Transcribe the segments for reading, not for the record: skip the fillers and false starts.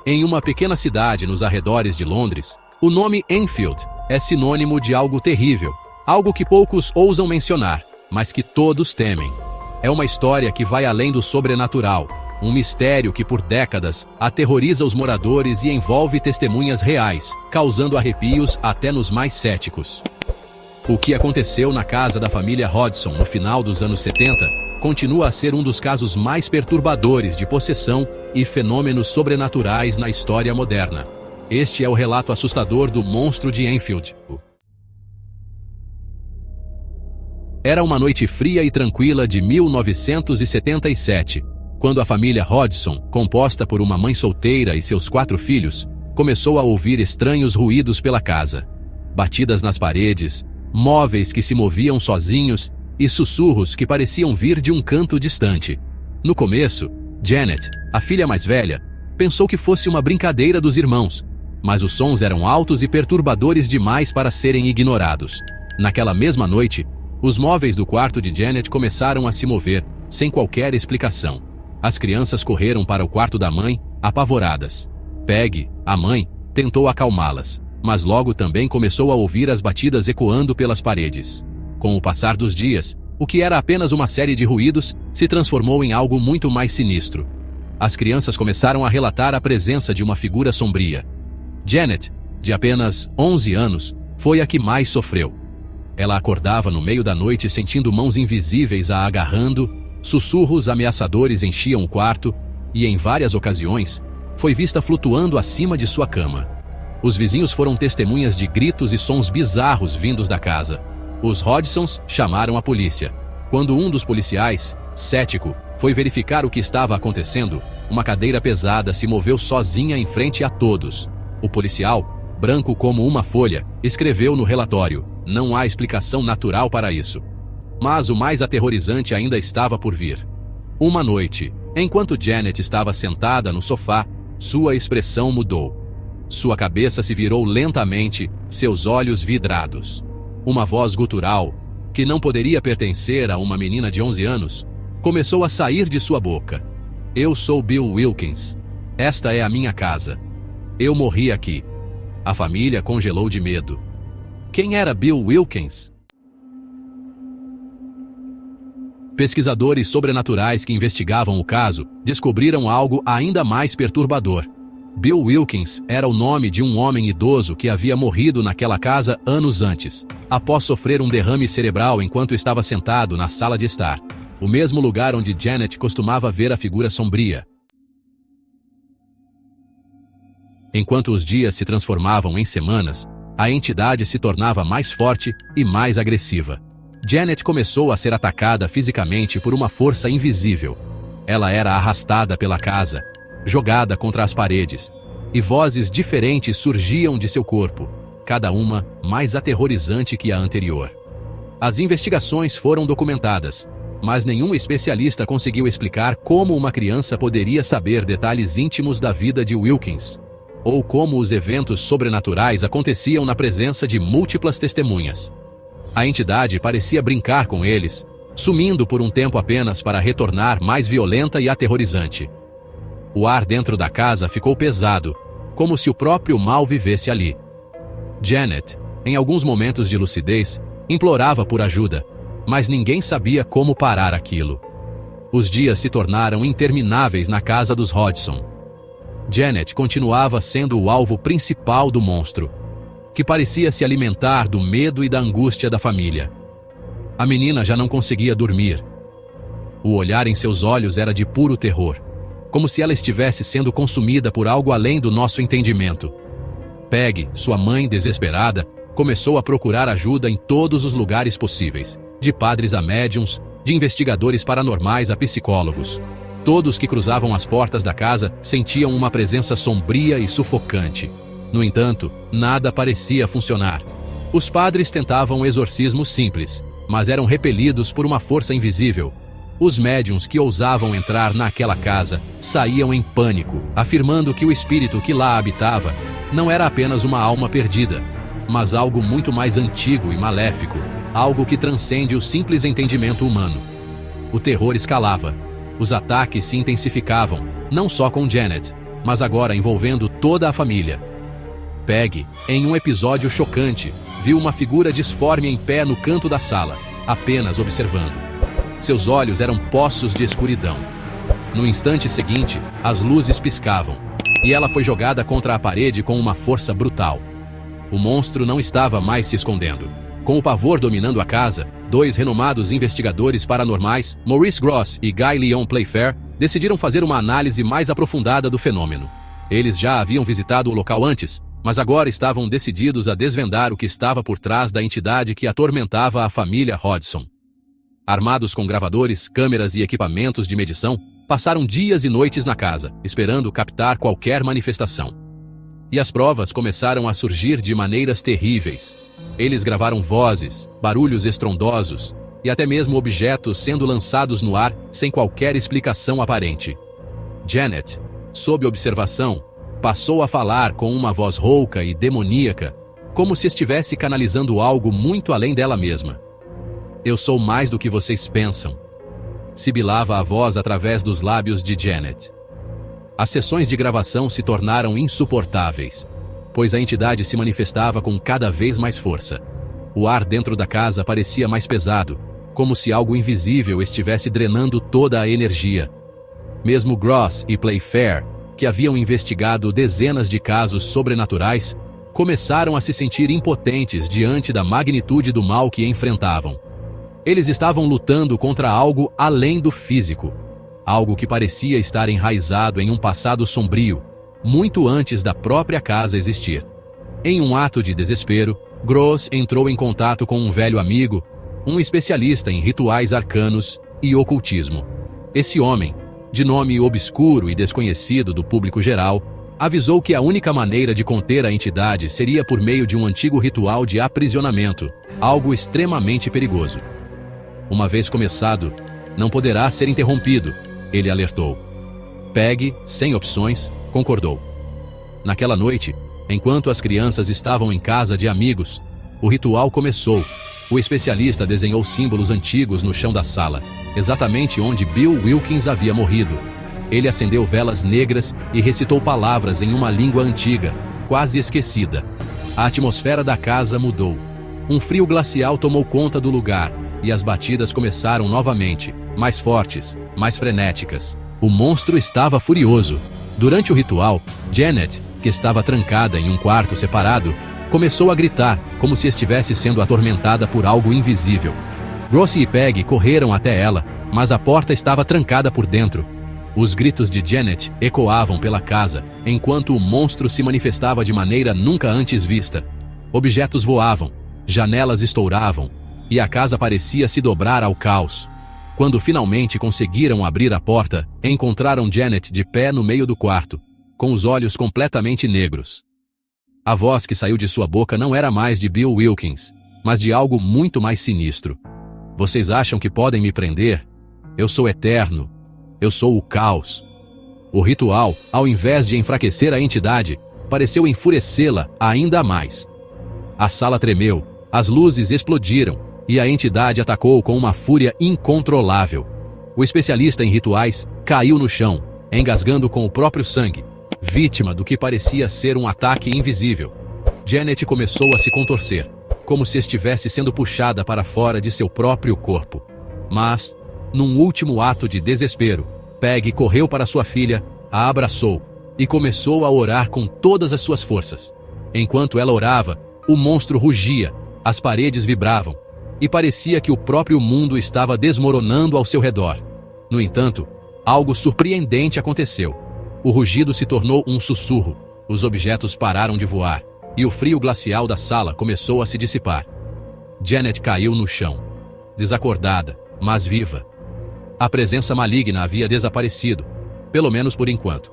Em uma pequena cidade nos arredores de Londres, o nome Enfield é sinônimo de algo terrível, algo que poucos ousam mencionar, mas que todos temem. É uma história que vai além do sobrenatural, um mistério que por décadas aterroriza os moradores e envolve testemunhas reais, causando arrepios até nos mais céticos. O que aconteceu na casa da família Hodgson no final dos anos 70 continua a ser um dos casos mais perturbadores de possessão e fenômenos sobrenaturais na história moderna. Este é o relato assustador do monstro de Enfield. Era uma noite fria e tranquila de 1977, quando a família Hodgson, composta por uma mãe solteira e seus 4 filhos, começou a ouvir estranhos ruídos pela casa. Batidas nas paredes, móveis que se moviam sozinhos e sussurros que pareciam vir de um canto distante. No começo, Janet, a filha mais velha, pensou que fosse uma brincadeira dos irmãos, mas os sons eram altos e perturbadores demais para serem ignorados. Naquela mesma noite, os móveis do quarto de Janet começaram a se mover, sem qualquer explicação. As crianças correram para o quarto da mãe, apavoradas. Peggy, a mãe, tentou acalmá-las, mas logo também começou a ouvir as batidas ecoando pelas paredes. Com o passar dos dias, o que era apenas uma série de ruídos se transformou em algo muito mais sinistro. As crianças começaram a relatar a presença de uma figura sombria. Janet, de apenas 11 anos, foi a que mais sofreu. Ela acordava no meio da noite sentindo mãos invisíveis a agarrando, sussurros ameaçadores enchiam o quarto e, em várias ocasiões, foi vista flutuando acima de sua cama. Os vizinhos foram testemunhas de gritos e sons bizarros vindos da casa. Os Hodgsons chamaram a polícia. Quando um dos policiais, cético, foi verificar o que estava acontecendo, uma cadeira pesada se moveu sozinha em frente a todos. O policial, branco como uma folha, escreveu no relatório: "Não há explicação natural para isso." Mas o mais aterrorizante ainda estava por vir. Uma noite, enquanto Janet estava sentada no sofá, sua expressão mudou. Sua cabeça se virou lentamente, seus olhos vidrados. Uma voz gutural, que não poderia pertencer a uma menina de 11 anos, começou a sair de sua boca. "Eu sou Bill Wilkins. Esta é a minha casa. Eu morri aqui." A família congelou de medo. Quem era Bill Wilkins? Pesquisadores sobrenaturais que investigavam o caso descobriram algo ainda mais perturbador. Bill Wilkins era o nome de um homem idoso que havia morrido naquela casa anos antes, após sofrer um derrame cerebral enquanto estava sentado na sala de estar, o mesmo lugar onde Janet costumava ver a figura sombria. Enquanto os dias se transformavam em semanas, a entidade se tornava mais forte e mais agressiva. Janet começou a ser atacada fisicamente por uma força invisível. Ela era arrastada pela casa, jogada contra as paredes, e vozes diferentes surgiam de seu corpo, cada uma mais aterrorizante que a anterior. As investigações foram documentadas, mas nenhum especialista conseguiu explicar como uma criança poderia saber detalhes íntimos da vida de Wilkins, ou como os eventos sobrenaturais aconteciam na presença de múltiplas testemunhas. A entidade parecia brincar com eles, sumindo por um tempo apenas para retornar mais violenta e aterrorizante. O ar dentro da casa ficou pesado, como se o próprio mal vivesse ali. Janet, em alguns momentos de lucidez, implorava por ajuda, mas ninguém sabia como parar aquilo. Os dias se tornaram intermináveis na casa dos Hodgson. Janet continuava sendo o alvo principal do monstro, que parecia se alimentar do medo e da angústia da família. A menina já não conseguia dormir. O olhar em seus olhos era de puro terror, como se ela estivesse sendo consumida por algo além do nosso entendimento. Peggy, sua mãe desesperada, começou a procurar ajuda em todos os lugares possíveis, de padres a médiums, de investigadores paranormais a psicólogos. Todos que cruzavam as portas da casa sentiam uma presença sombria e sufocante. No entanto, nada parecia funcionar. Os padres tentavam exorcismos simples, mas eram repelidos por uma força invisível. Os médiuns que ousavam entrar naquela casa saíam em pânico, afirmando que o espírito que lá habitava não era apenas uma alma perdida, mas algo muito mais antigo e maléfico, algo que transcende o simples entendimento humano. O terror escalava. Os ataques se intensificavam, não só com Janet, mas agora envolvendo toda a família. Peggy, em um episódio chocante, viu uma figura disforme em pé no canto da sala, apenas observando. Seus olhos eram poços de escuridão. No instante seguinte, as luzes piscavam, e ela foi jogada contra a parede com uma força brutal. O monstro não estava mais se escondendo. Com o pavor dominando a casa, 2 renomados investigadores paranormais, Maurice Gross e Guy Leon Playfair, decidiram fazer uma análise mais aprofundada do fenômeno. Eles já haviam visitado o local antes, mas agora estavam decididos a desvendar o que estava por trás da entidade que atormentava a família Hodgson. Armados com gravadores, câmeras e equipamentos de medição, passaram dias e noites na casa, esperando captar qualquer manifestação. E as provas começaram a surgir de maneiras terríveis. Eles gravaram vozes, barulhos estrondosos e até mesmo objetos sendo lançados no ar sem qualquer explicação aparente. Janet, sob observação, passou a falar com uma voz rouca e demoníaca, como se estivesse canalizando algo muito além dela mesma. "Eu sou mais do que vocês pensam", sibilava a voz através dos lábios de Janet. As sessões de gravação se tornaram insuportáveis, pois a entidade se manifestava com cada vez mais força. O ar dentro da casa parecia mais pesado, como se algo invisível estivesse drenando toda a energia. Mesmo Gross e Playfair, que haviam investigado dezenas de casos sobrenaturais, começaram a se sentir impotentes diante da magnitude do mal que enfrentavam. Eles estavam lutando contra algo além do físico, algo que parecia estar enraizado em um passado sombrio, muito antes da própria casa existir. Em um ato de desespero, Gross entrou em contato com um velho amigo, um especialista em rituais arcanos e ocultismo. Esse homem, de nome obscuro e desconhecido do público geral, avisou que a única maneira de conter a entidade seria por meio de um antigo ritual de aprisionamento, algo extremamente perigoso. Uma vez começado, não poderá ser interrompido, ele alertou. Peggy, sem opções, concordou. Naquela noite, enquanto as crianças estavam em casa de amigos, o ritual começou. O especialista desenhou símbolos antigos no chão da sala, exatamente onde Bill Wilkins havia morrido. Ele acendeu velas negras e recitou palavras em uma língua antiga, quase esquecida. A atmosfera da casa mudou. Um frio glacial tomou conta do lugar, e as batidas começaram novamente, mais fortes, mais frenéticas. O monstro estava furioso. Durante o ritual, Janet, que estava trancada em um quarto separado, começou a gritar, como se estivesse sendo atormentada por algo invisível. Gross e Peggy correram até ela, mas a porta estava trancada por dentro. Os gritos de Janet ecoavam pela casa, enquanto o monstro se manifestava de maneira nunca antes vista. Objetos voavam, janelas estouravam, e a casa parecia se dobrar ao caos. Quando finalmente conseguiram abrir a porta, encontraram Janet de pé no meio do quarto, com os olhos completamente negros. A voz que saiu de sua boca não era mais de Bill Wilkins, mas de algo muito mais sinistro. "Vocês acham que podem me prender? Eu sou eterno. Eu sou o caos." O ritual, ao invés de enfraquecer a entidade, pareceu enfurecê-la ainda mais. A sala tremeu, as luzes explodiram, e a entidade atacou com uma fúria incontrolável. O especialista em rituais caiu no chão, engasgando com o próprio sangue, vítima do que parecia ser um ataque invisível. Janet começou a se contorcer, como se estivesse sendo puxada para fora de seu próprio corpo. Mas, num último ato de desespero, Peggy correu para sua filha, a abraçou e começou a orar com todas as suas forças. Enquanto ela orava, o monstro rugia, as paredes vibravam, e parecia que o próprio mundo estava desmoronando ao seu redor. No entanto, algo surpreendente aconteceu. O rugido se tornou um sussurro, os objetos pararam de voar, e o frio glacial da sala começou a se dissipar. Janet caiu no chão, desacordada, mas viva. A presença maligna havia desaparecido, pelo menos por enquanto.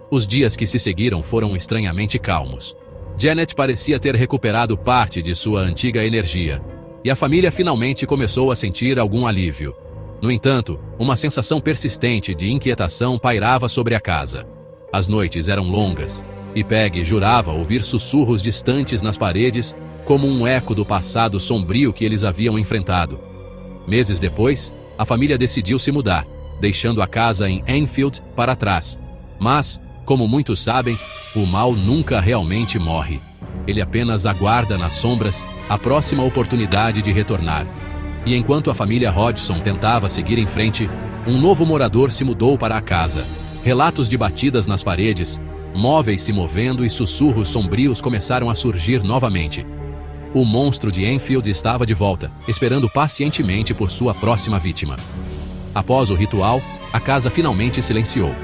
Os dias que se seguiram foram estranhamente calmos. Janet parecia ter recuperado parte de sua antiga energia, e a família finalmente começou a sentir algum alívio. No entanto, uma sensação persistente de inquietação pairava sobre a casa. As noites eram longas, e Peggy jurava ouvir sussurros distantes nas paredes, como um eco do passado sombrio que eles haviam enfrentado. Meses depois, a família decidiu se mudar, deixando a casa em Enfield para trás. Mas, Como muitos sabem, o mal nunca realmente morre. Ele apenas aguarda nas sombras a próxima oportunidade de retornar. E enquanto a família Hodgson tentava seguir em frente, um novo morador se mudou para a casa. Relatos de batidas nas paredes, móveis se movendo e sussurros sombrios começaram a surgir novamente. O monstro de Enfield estava de volta, esperando pacientemente por sua próxima vítima. Após o ritual, a casa finalmente silenciou.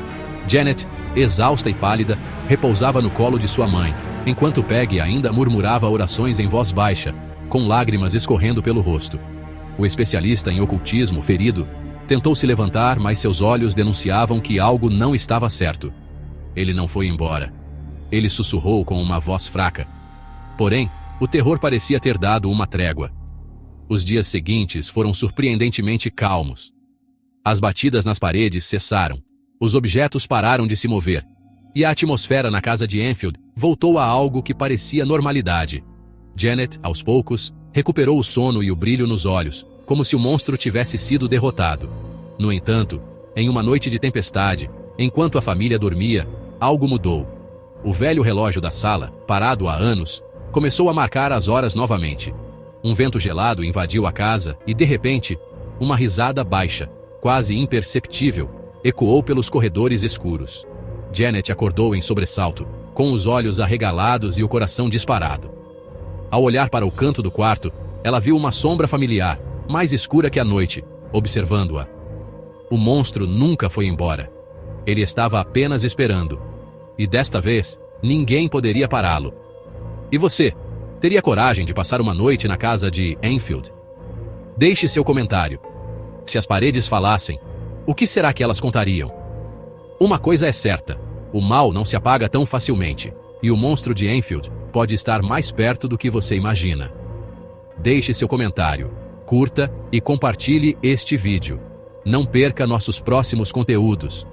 Janet, exausta e pálida, repousava no colo de sua mãe, enquanto Peggy ainda murmurava orações em voz baixa, com lágrimas escorrendo pelo rosto. O especialista em ocultismo, ferido, tentou se levantar, mas seus olhos denunciavam que algo não estava certo. Ele não foi embora. Ele sussurrou com uma voz fraca. Porém, o terror parecia ter dado uma trégua. Os dias seguintes foram surpreendentemente calmos. As batidas nas paredes cessaram. Os objetos pararam de se mover. E a atmosfera na casa de Enfield voltou a algo que parecia normalidade. Janet, aos poucos, recuperou o sono e o brilho nos olhos, como se o monstro tivesse sido derrotado. No entanto, em uma noite de tempestade, enquanto a família dormia, algo mudou. O velho relógio da sala, parado há anos, começou a marcar as horas novamente. Um vento gelado invadiu a casa e, de repente, uma risada baixa, quase imperceptível, ecoou pelos corredores escuros. Janet acordou em sobressalto, com os olhos arregalados e o coração disparado. Ao olhar para o canto do quarto, ela viu uma sombra familiar, mais escura que a noite, observando-a. O monstro nunca foi embora. Ele estava apenas esperando. E desta vez, ninguém poderia pará-lo. E você, teria coragem de passar uma noite na casa de Enfield? Deixe seu comentário. Se as paredes falassem, o que será que elas contariam? Uma coisa é certa, o mal não se apaga tão facilmente, e o monstro de Enfield pode estar mais perto do que você imagina. Deixe seu comentário, curta e compartilhe este vídeo. Não perca nossos próximos conteúdos.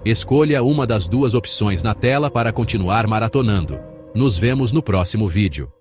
Escolha uma das duas opções na tela para continuar maratonando. Nos vemos no próximo vídeo.